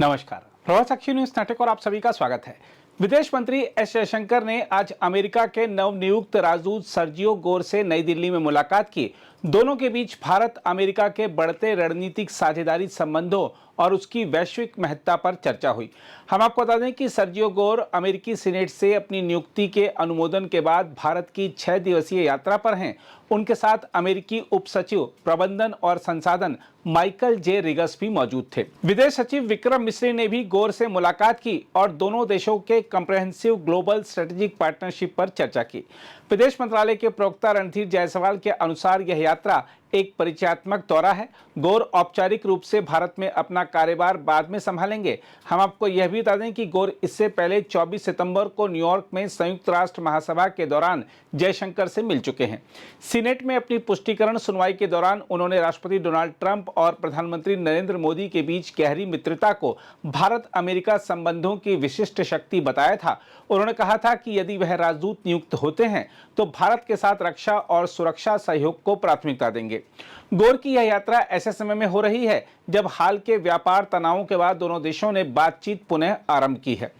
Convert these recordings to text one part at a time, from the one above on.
नमस्कार, प्रभात साक्षी न्यूज नाटक और आप सभी का स्वागत है। विदेश मंत्री एस जयशंकर ने आज अमेरिका के नवनियुक्त राजदूत सर्जियो गोर से नई दिल्ली में मुलाकात की। दोनों के बीच भारत अमेरिका के बढ़ते रणनीतिक साझेदारी संबंधों और उसकी वैश्विक महत्ता पर चर्चा हुई। हम आपको बता दें कि सर्जियो गोर अमेरिकी सीनेट से अपनी नियुक्ति के अनुमोदन के बाद भारत की 6 दिवसीय यात्रा पर हैं। उनके साथ अमेरिकी उप सचिव प्रबंधन और संसाधन माइकल जे रिगस भी मौजूद थे। विदेश सचिव विक्रम मिस्री ने भी गोर से मुलाकात की और दोनों देशों के कम्प्रहेंसिव ग्लोबल स्ट्रेटेजिक पार्टनरशिप पर चर्चा की। विदेश मंत्रालय के प्रवक्ता रणधीर जायसवाल के अनुसार यह यात्रा एक परिचयात्मक दौरा है। गोर औपचारिक रूप से भारत में अपना कार्यभार बाद में संभालेंगे। हम आपको यह भी बता दें कि गोर इससे पहले 24 सितंबर को न्यूयॉर्क में संयुक्त राष्ट्र महासभा के दौरान जयशंकर से मिल चुके हैं। सीनेट में अपनी पुष्टिकरण सुनवाई के दौरान उन्होंने राष्ट्रपति डोनाल्ड ट्रंप और प्रधानमंत्री नरेंद्र मोदी के बीच गहरी मित्रता को भारत अमेरिका संबंधों की विशिष्ट शक्ति बताया था। उन्होंने कहा था कि यदि वह राजदूत नियुक्त होते हैं तो भारत के साथ रक्षा और सुरक्षा सहयोग को प्राथमिकता देंगे। गोर की यह यात्रा ऐसे समय में हो रही है जब हाल के व्यापार तनावों के बाद दोनों देशों ने बातचीत पुनः आरंभ की है।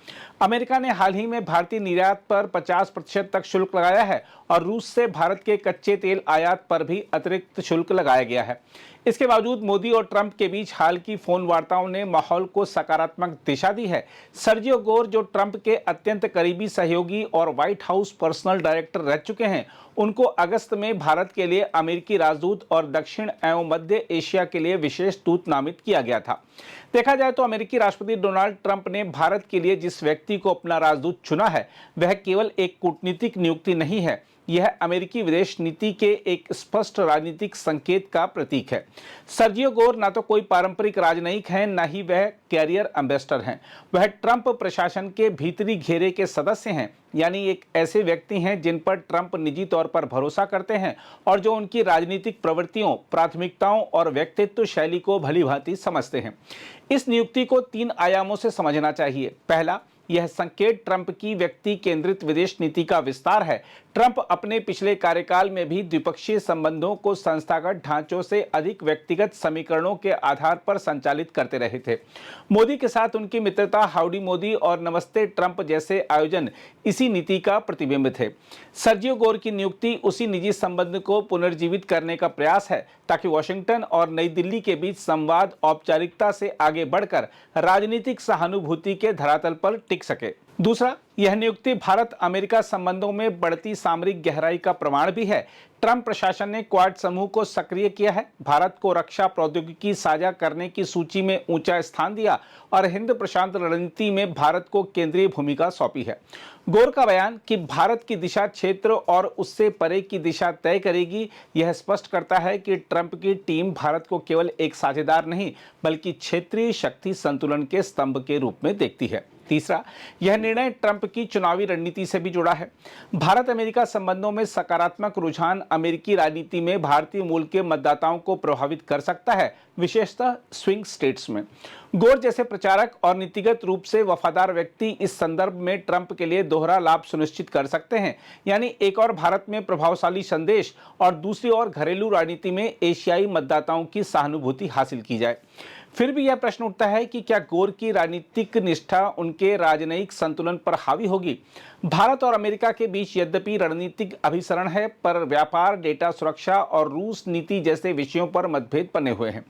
अमेरिका ने हाल ही में भारतीय निर्यात पर 50% तक शुल्क लगाया है और रूस से भारत के कच्चे तेल आयात पर भी अतिरिक्त शुल्क लगाया गया है। इसके बावजूद मोदी और ट्रंप के बीच हाल की फोन वार्ताओं ने माहौल को सकारात्मक दिशा दी है। सर्जियो गोर, जो ट्रंप के अत्यंत करीबी सहयोगी और व्हाइट हाउस पर्सनल डायरेक्टर रह चुके हैं, उनको अगस्त में भारत के लिए अमेरिकी राजदूत और दक्षिण एवं मध्य एशिया के लिए विशेष दूत नामित किया गया था। देखा जाए तो अमेरिकी राष्ट्रपति डोनाल्ड ट्रंप ने भारत के लिए जिस व्यक्ति को अपना राजदूत चुना है, वह केवल एक कूटनीतिक नियुक्ति नहीं है, यह अमेरिकी विदेश नीति के एक स्पष्ट राजनीतिक संकेत का प्रतीक है। सर्जियो गोर ना तो कोई पारंपरिक राजनयिक हैं, न ही वह कैरियर एम्बेसडर हैं। वह ट्रंप प्रशासन के भीतरी घेरे के सदस्य हैं, यानी एक ऐसे व्यक्ति हैं जिन पर ट्रंप निजी तौर पर भरोसा करते हैं और जो उनकी राजनीतिक प्रवृत्तियों, प्राथमिकताओं और व्यक्तित्व शैली को भलीभांति समझते हैं। इस नियुक्ति को 3 आयामों से समझना चाहिए। पहला, यह संकेत ट्रंप की व्यक्ति केंद्रित विदेश नीति का विस्तार है। ट्रंप अपने पिछले कार्यकाल में भी द्विपक्षीय संबंधों को संस्थागत ढांचों से अधिक व्यक्तिगत समीकरणों के आधार पर संचालित करते रहे थे। मोदी के साथ उनकी मित्रता, हाउडी मोदी और नमस्ते ट्रंप जैसे आयोजन इसी नीति का प्रतिबिंब थे। सर्जियो गोर की नियुक्ति उसी निजी संबंध को पुनर्जीवित करने का प्रयास है ताकि वॉशिंगटन और नई दिल्ली के बीच संवाद औपचारिकता से आगे बढ़कर राजनीतिक सहानुभूति के धरातल पर टिक सके। दूसरा, यह नियुक्ति भारत अमेरिका संबंधों में बढ़ती सामरिक गहराई का प्रमाण भी है। ट्रंप प्रशासन ने क्वाड समूह को सक्रिय किया है, भारत को रक्षा प्रौद्योगिकी साझा करने की सूची में ऊंचा स्थान दिया और हिंद प्रशांत रणनीति में भारत को केंद्रीय भूमिका सौंपी है। गोर का बयान कि भारत की दिशा क्षेत्र और उससे परे की दिशा तय करेगी, यह स्पष्ट करता है कि ट्रंप की टीम भारत को केवल एक साझेदार नहीं बल्कि क्षेत्रीय शक्ति संतुलन के स्तंभ के रूप में देखती है। तीसरा, यह निर्णय ट्रंप की चुनावी रणनीति से भी जुड़ा है। भारत अमेरिका संबंधों में सकारात्मक रुझान अमेरिकी राजनीति में भारतीय मूल के मतदाताओं को प्रभावित कर सकता है, विशेषतः स्विंग स्टेट्स में। गोर जैसे प्रचारक और नीतिगत रूप से वफादार व्यक्ति इस संदर्भ में ट्रंप के लिए दोहरा लाभ सुनिश्चित कर सकते हैं, यानी एक और भारत में प्रभावशाली संदेश और दूसरी ओर घरेलू राजनीति में एशियाई मतदाताओं की सहानुभूति हासिल की जाए। फिर भी यह प्रश्न उठता है कि क्या गोर की राजनीतिक निष्ठा उनके राजनयिक संतुलन पर हावी होगी। भारत और अमेरिका के बीच यद्यपि रणनीतिक अभिसरण है, पर व्यापार, डेटा सुरक्षा और रूस नीति जैसे विषयों पर मतभेद बने हुए हैं।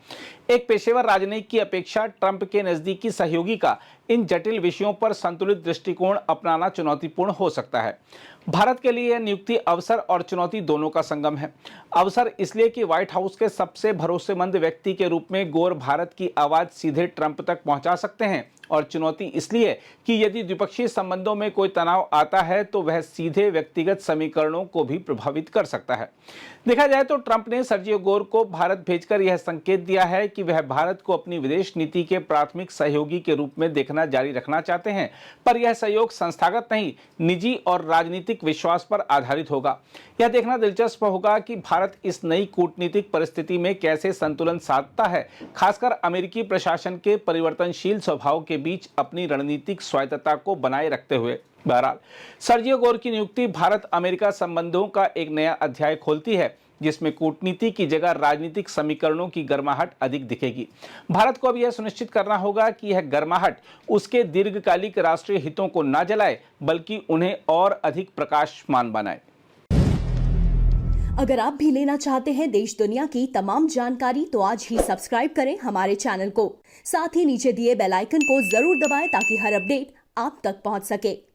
एक पेशेवर राजनयिक की अपेक्षा ट्रंप के नजदीकी सहयोगी का इन जटिल विषयों पर संतुलित दृष्टिकोण अपनाना चुनौतीपूर्ण हो सकता है। भारत के लिए यह नियुक्ति अवसर और चुनौती दोनों का संगम है। अवसर इसलिए कि व्हाइट हाउस के सबसे भरोसेमंद व्यक्ति के रूप में गोर भारत की आवाज सीधे ट्रंप तक पहुंचा सकते हैं, और चुनौती इसलिए कि यदि द्विपक्षीय संबंधों में कोई तनाव आता है तो वह सीधे व्यक्तिगत समीकरणों को भी प्रभावित कर सकता है। देखा जाए तो ट्रंप ने सर्जियो गोर को भारत भेजकर यह संकेत दिया है कि वह भारत को अपनी विदेश नीति के प्राथमिक सहयोगी के रूप में देखना जारी रखना चाहते हैं, पर यह सहयोग संस्थागत नहीं, निजी और राजनीतिक विश्वास पर आधारित होगा। यह देखना दिलचस्प होगा कि भारत इस नई कूटनीतिक परिस्थिति में कैसे संतुलन साधता है, खासकर अमेरिकी प्रशासन के परिवर्तनशील स्वभाव के बीच अपनी रणनीतिक स्वायत्तता को बनाए रखते हुए। बहरहाल, सर्जियो गोर की नियुक्ति भारत अमेरिका संबंधों का एक नया अध्याय खोलती है। जिसमें कूटनीति की जगह राजनीतिक समीकरणों की गर्माहट अधिक दिखेगी। भारत को अब यह सुनिश्चित करना होगा कि यह गर्माहट उसके दीर्घकालिक राष्ट्रीय हितों को न जलाए, बल्कि उन्हें और अधिक प्रकाशमान बनाए। अगर आप भी लेना चाहते हैं देश दुनिया की तमाम जानकारी, तो आज ही सब्सक्राइब करें हमारे चैनल को। साथ ही नीचे दिए बेल आइकन को जरूर दबाएं ताकि हर अपडेट आप तक पहुंच सके।